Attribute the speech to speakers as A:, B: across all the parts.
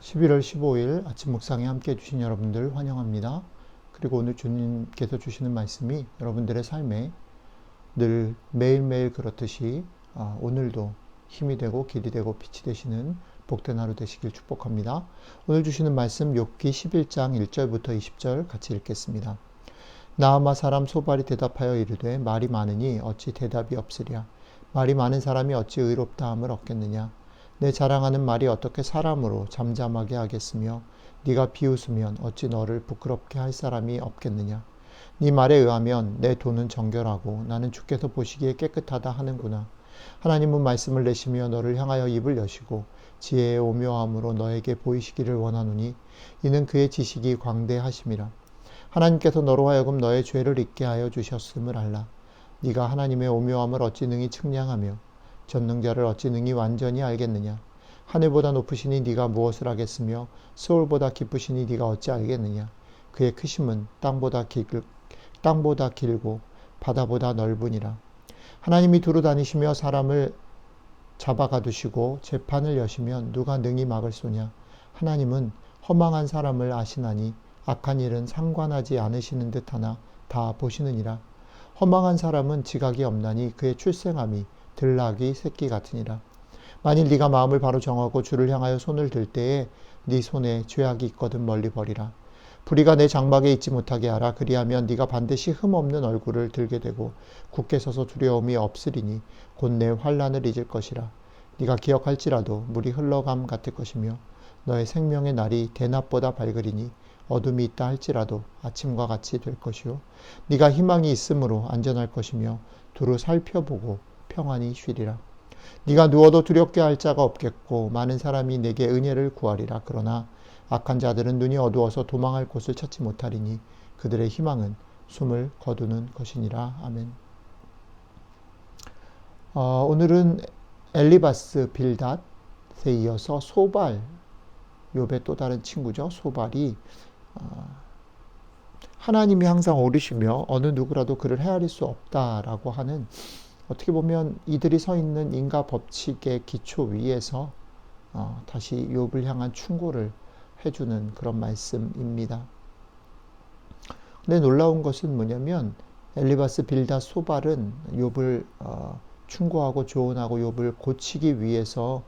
A: 11월 15일 아침 묵상에 함께 해주신 여러분들 환영합니다. 그리고 오늘 주님께서 주시는 말씀이 여러분들의 삶에 늘 매일매일 그렇듯이 오늘도 힘이 되고 길이 되고 빛이 되시는 복된 하루 되시길 축복합니다. 오늘 주시는 말씀 욥기 11장 1절부터 20절 같이 읽겠습니다. 나아마 사람 소발이 대답하여 이르되 말이 많으니 어찌 대답이 없으랴. 말이 많은 사람이 어찌 의롭다함을 얻겠느냐. 내 자랑하는 말이 어떻게 사람으로 잠잠하게 하겠으며 네가 비웃으면 어찌 너를 부끄럽게 할 사람이 없겠느냐. 네 말에 의하면 내 돈은 정결하고 나는 주께서 보시기에 깨끗하다 하는구나. 하나님은 말씀을 내시며 너를 향하여 입을 여시고 지혜의 오묘함으로 너에게 보이시기를 원하노니 이는 그의 지식이 광대하심이라. 하나님께서 너로 하여금 너의 죄를 잊게 하여 주셨음을 알라. 네가 하나님의 오묘함을 어찌 능히 측량하며 전능자를 어찌 능히 완전히 알겠느냐. 하늘보다 높으시니 네가 무엇을 하겠으며 서울보다 깊으시니 네가 어찌 알겠느냐. 그의 크심은 땅보다 길고 바다보다 넓으니라. 하나님이 두루 다니시며 사람을 잡아가두시고 재판을 여시면 누가 능히 막을 소냐. 하나님은 허망한 사람을 아시나니 악한 일은 상관하지 않으시는 듯하나 다 보시느니라. 허망한 사람은 지각이 없나니 그의 출생함이 들나귀 새끼 같으니라. 만일 네가 마음을 바로 정하고 주를 향하여 손을 들 때에 네 손에 죄악이 있거든 멀리 버리라. 불의가 내 장막에 있지 못하게 하라. 그리하면 네가 반드시 흠없는 얼굴을 들게 되고 굳게 서서 두려움이 없으리니 곧 내 환난을 잊을 것이라. 네가 기억할지라도 물이 흘러감 같을 것이며 너의 생명의 날이 대낮보다 밝으리니 어둠이 있다 할지라도 아침과 같이 될 것이요. 네가 희망이 있으므로 안전할 것이며 두루 살펴보고 평안히 쉬리라. 네가 누워도 두렵게 할 자가 없겠고 많은 사람이 내게 은혜를 구하리라. 그러나 악한 자들은 눈이 어두워서 도망할 곳을 찾지 못하리니 그들의 희망은 숨을 거두는 것이니라. 아멘. 오늘은 엘리바스 빌닷에 이어서 소발, 욥의 또 다른 친구죠. 소발이 하나님이 항상 옳으시며 어느 누구라도 그를 헤아릴 수 없다라고 하는, 어떻게 보면 이들이 서 있는 인과 법칙의 기초 위에서 다시 욥을 향한 충고를 해주는 그런 말씀입니다. 근데 놀라운 것은 뭐냐면 엘리바스 빌닷 소발은 욥을 충고하고 조언하고 욥을 고치기 위해서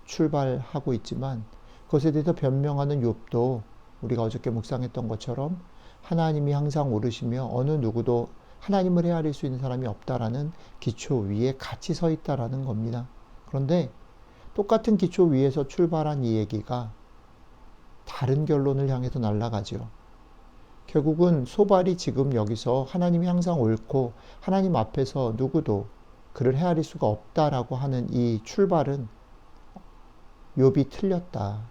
A: 출발하고 있지만 그것에 대해서 변명하는 욥도 우리가 어저께 묵상했던 것처럼 하나님이 항상 옳으시며 어느 누구도 하나님을 헤아릴 수 있는 사람이 없다라는 기초 위에 같이 서 있다라는 겁니다. 그런데 똑같은 기초 위에서 출발한 이 얘기가 다른 결론을 향해서 날아가죠. 결국은 소발이 지금 여기서 하나님이 항상 옳고 하나님 앞에서 누구도 그를 헤아릴 수가 없다라고 하는 이 출발은 욥이 틀렸다.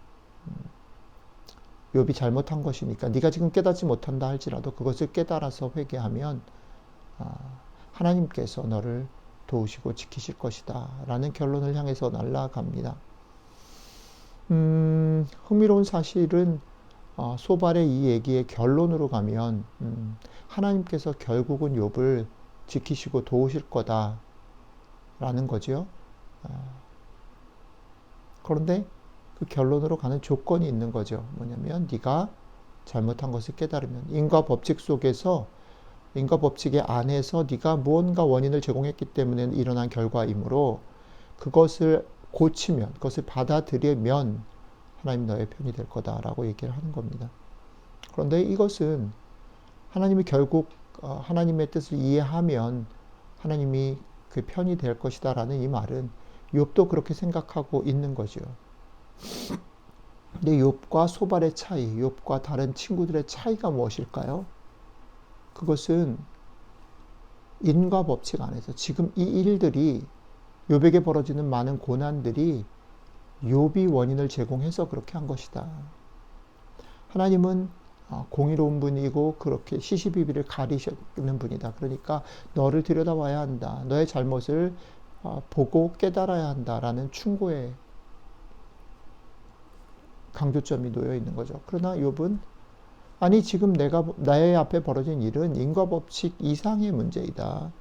A: 욥이 잘못한 것이니까 네가 지금 깨닫지 못한다 할지라도 그것을 깨달아서 회개하면 하나님께서 너를 도우시고 지키실 것이다 라는 결론을 향해서 날아갑니다. 흥미로운 사실은 소발의 이 얘기의 결론으로 가면 하나님께서 결국은 욥을 지키시고 도우실 거다 라는 거죠. 그런데 그 결론으로 가는 조건이 있는 거죠. 뭐냐면 네가 잘못한 것을 깨달으면, 인과 법칙 속에서, 인과 법칙의 안에서 네가 무언가 원인을 제공했기 때문에 일어난 결과이므로 그것을 고치면, 그것을 받아들이면 하나님 너의 편이 될 거다라고 얘기를 하는 겁니다. 그런데 이것은 하나님이 결국 하나님의 뜻을 이해하면 하나님이 그 편이 될 것이다 라는 이 말은 욥도 그렇게 생각하고 있는 거죠. 근데 욥과 소발의 차이, 욥과 다른 친구들의 차이가 무엇일까요? 그것은 인과 법칙 안에서 지금 이 일들이, 욥에게 벌어지는 많은 고난들이 욥이 원인을 제공해서 그렇게 한 것이다. 하나님은 공의로운 분이고 그렇게 시시비비를 가리시는 분이다. 그러니까 너를 들여다봐야 한다. 너의 잘못을 보고 깨달아야 한다라는 충고의 강조점이 놓여 있는 거죠. 그러나 욥은 아니 지금 나의 앞에 벌어진 일은 인과 법칙 이상의 문제이다.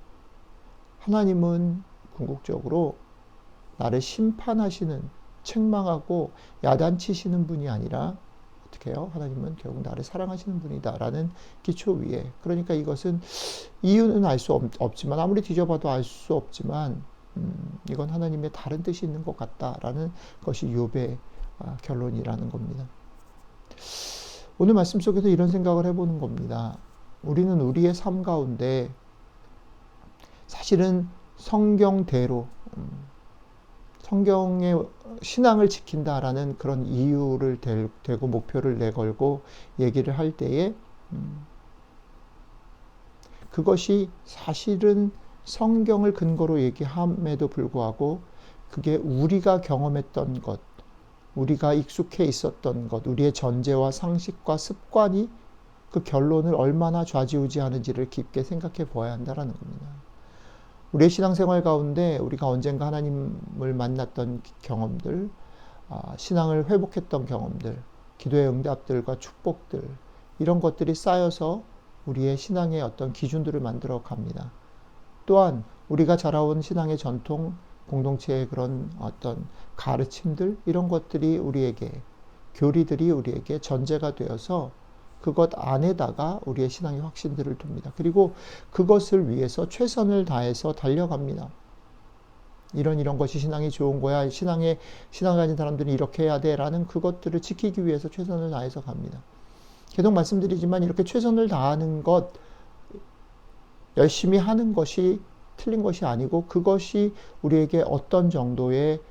A: 하나님은 궁극적으로 나를 심판하시는 책망하고 야단치시는 분이 아니라 어떻게 해요? 하나님은 결국 나를 사랑하시는 분이다라는 기초 위에. 그러니까 이것은 이유는 알 수 없지만 아무리 뒤져봐도 알 수 없지만 이건 하나님의 다른 뜻이 있는 것 같다라는 것이 욥의 결론이라는 겁니다. 오늘 말씀 속에서 이런 생각을 해보는 겁니다. 우리는 우리의 삶 가운데 사실은 성경대로 성경의 신앙을 지킨다라는 그런 이유를 대고 목표를 내걸고 얘기를 할 때에 그것이 사실은 성경을 근거로 얘기함에도 불구하고 그게 우리가 경험했던 것, 우리가 익숙해 있었던 것, 우리의 전제와 상식과 습관이 그 결론을 얼마나 좌지우지하는지를 깊게 생각해 보아야 한다는 겁니다. 우리의 신앙생활 가운데 우리가 언젠가 하나님을 만났던 경험들, 신앙을 회복했던 경험들, 기도의 응답들과 축복들, 이런 것들이 쌓여서 우리의 신앙의 어떤 기준들을 만들어 갑니다. 또한 우리가 자라온 신앙의 전통, 공동체의 그런 어떤 가르침들, 이런 것들이 우리에게, 교리들이 우리에게 전제가 되어서 그것 안에다가 우리의 신앙의 확신들을 둡니다. 그리고 그것을 위해서 최선을 다해서 달려갑니다. 이런 것이 신앙이 좋은 거야. 신앙을 가진 사람들은 이렇게 해야 돼. 라는 그것들을 지키기 위해서 최선을 다해서 갑니다. 계속 말씀드리지만 이렇게 최선을 다하는 것, 열심히 하는 것이 틀린 것이 아니고 그것이 우리에게 어떤 정도의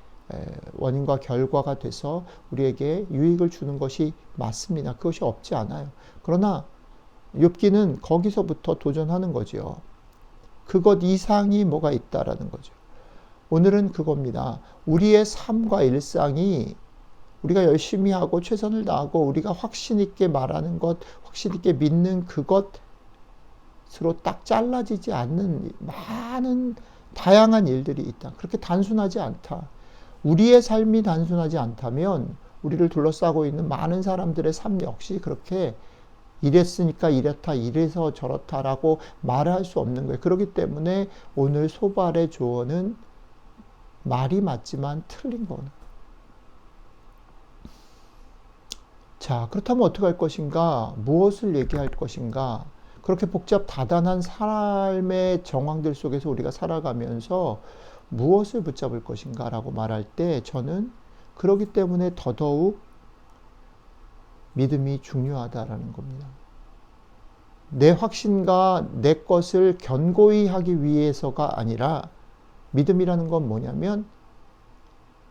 A: 원인과 결과가 돼서 우리에게 유익을 주는 것이 맞습니다. 그것이 없지 않아요. 그러나 욥기는 거기서부터 도전하는 거죠. 그것 이상이 뭐가 있다라는 거죠. 오늘은 그겁니다. 우리의 삶과 일상이 우리가 열심히 하고 최선을 다하고 우리가 확신 있게 말하는 것, 확신 있게 믿는 그것으로 딱 잘라지지 않는 많은 다양한 일들이 있다. 그렇게 단순하지 않다. 우리의 삶이 단순하지 않다면 우리를 둘러싸고 있는 많은 사람들의 삶 역시 그렇게 이랬으니까 이렇다, 이래서 저렇다라고 말할 수 없는 거예요. 그렇기 때문에 오늘 소발의 조언은 말이 맞지만 틀린 거는. 자, 그렇다면 어떻게 할 것인가? 무엇을 얘기할 것인가? 그렇게 복잡 다단한 삶의 정황들 속에서 우리가 살아가면서 무엇을 붙잡을 것인가 라고 말할 때 저는 그러기 때문에 더더욱 믿음이 중요하다라는 겁니다. 내 확신과 내 것을 견고히 하기 위해서가 아니라 믿음이라는 건 뭐냐면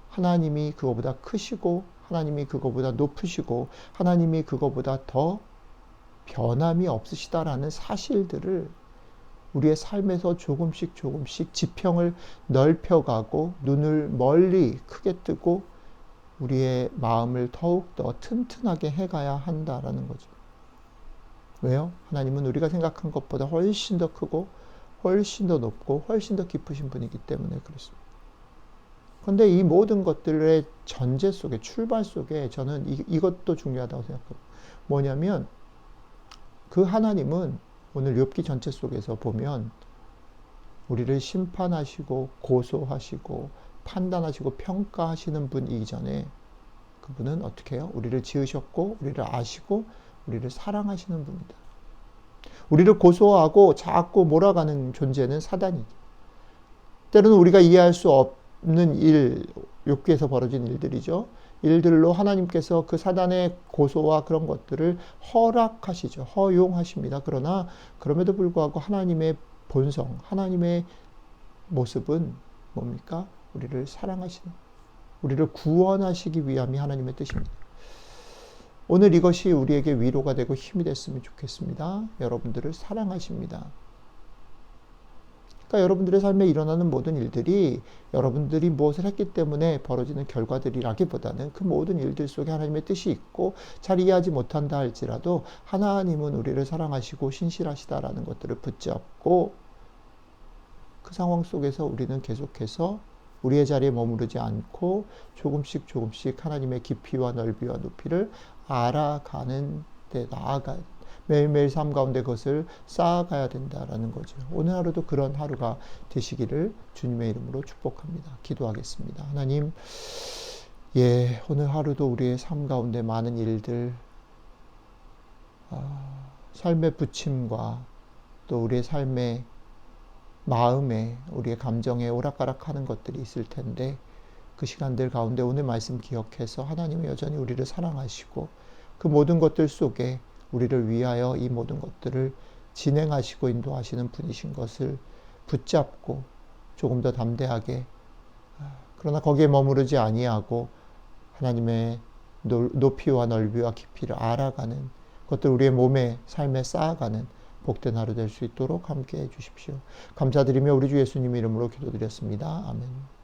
A: 하나님이 그거보다 크시고 하나님이 그거보다 높으시고 하나님이 그거보다 더 변함이 없으시다라는 사실들을 우리의 삶에서 조금씩 지평을 넓혀가고 눈을 멀리 크게 뜨고 우리의 마음을 더욱더 튼튼하게 해가야 한다라는 거죠. 왜요? 하나님은 우리가 생각한 것보다 훨씬 더 크고 훨씬 더 높고 훨씬 더 깊으신 분이기 때문에 그렇습니다. 그런데 이 모든 것들의 전제 속에 출발 속에 저는 이것도 중요하다고 생각합니다. 뭐냐면 그 하나님은 오늘 욥기 전체 속에서 보면 우리를 심판하시고 고소하시고 판단하시고 평가하시는 분 이전에 그분은 어떻게 해요? 우리를 지으셨고 우리를 아시고 우리를 사랑하시는 분이다. 우리를 고소하고 자꾸 몰아가는 존재는 사단이죠. 때로는 우리가 이해할 수 없는 일, 욥기에서 벌어진 일들이죠. 일들로 하나님께서 그 사단의 고소와 그런 것들을 허락하시죠. 허용하십니다. 그러나 그럼에도 불구하고 하나님의 본성, 하나님의 모습은 뭡니까? 우리를 사랑하시는, 우리를 구원하시기 위함이 하나님의 뜻입니다. 오늘 이것이 우리에게 위로가 되고 힘이 됐으면 좋겠습니다. 여러분들을 사랑하십니다. 그러니까 여러분들의 삶에 일어나는 모든 일들이 여러분들이 무엇을 했기 때문에 벌어지는 결과들이라기보다는 그 모든 일들 속에 하나님의 뜻이 있고 잘 이해하지 못한다 할지라도 하나님은 우리를 사랑하시고 신실하시다라는 것들을 붙잡고 그 상황 속에서 우리는 계속해서 우리의 자리에 머무르지 않고 조금씩 하나님의 깊이와 넓이와 높이를 알아가는 데 나아가야 된다. 매일매일 삶 가운데 그것을 쌓아가야 된다라는 거죠. 오늘 하루도 그런 하루가 되시기를 주님의 이름으로 축복합니다. 기도하겠습니다. 하나님, 예, 오늘 하루도 우리의 삶 가운데 많은 일들, 삶의 부침과 또 우리의 삶의 마음에, 우리의 감정에 오락가락하는 것들이 있을 텐데 그 시간들 가운데 오늘 말씀 기억해서 하나님은 여전히 우리를 사랑하시고 그 모든 것들 속에 우리를 위하여 이 모든 것들을 진행하시고 인도하시는 분이신 것을 붙잡고 조금 더 담대하게, 그러나 거기에 머무르지 아니하고 하나님의 높이와 넓이와 깊이를 알아가는 그것들 우리의 몸에 삶에 쌓아가는 복된 하루 될 수 있도록 함께 해 주십시오. 감사드리며 우리 주 예수님 이름으로 기도드렸습니다. 아멘.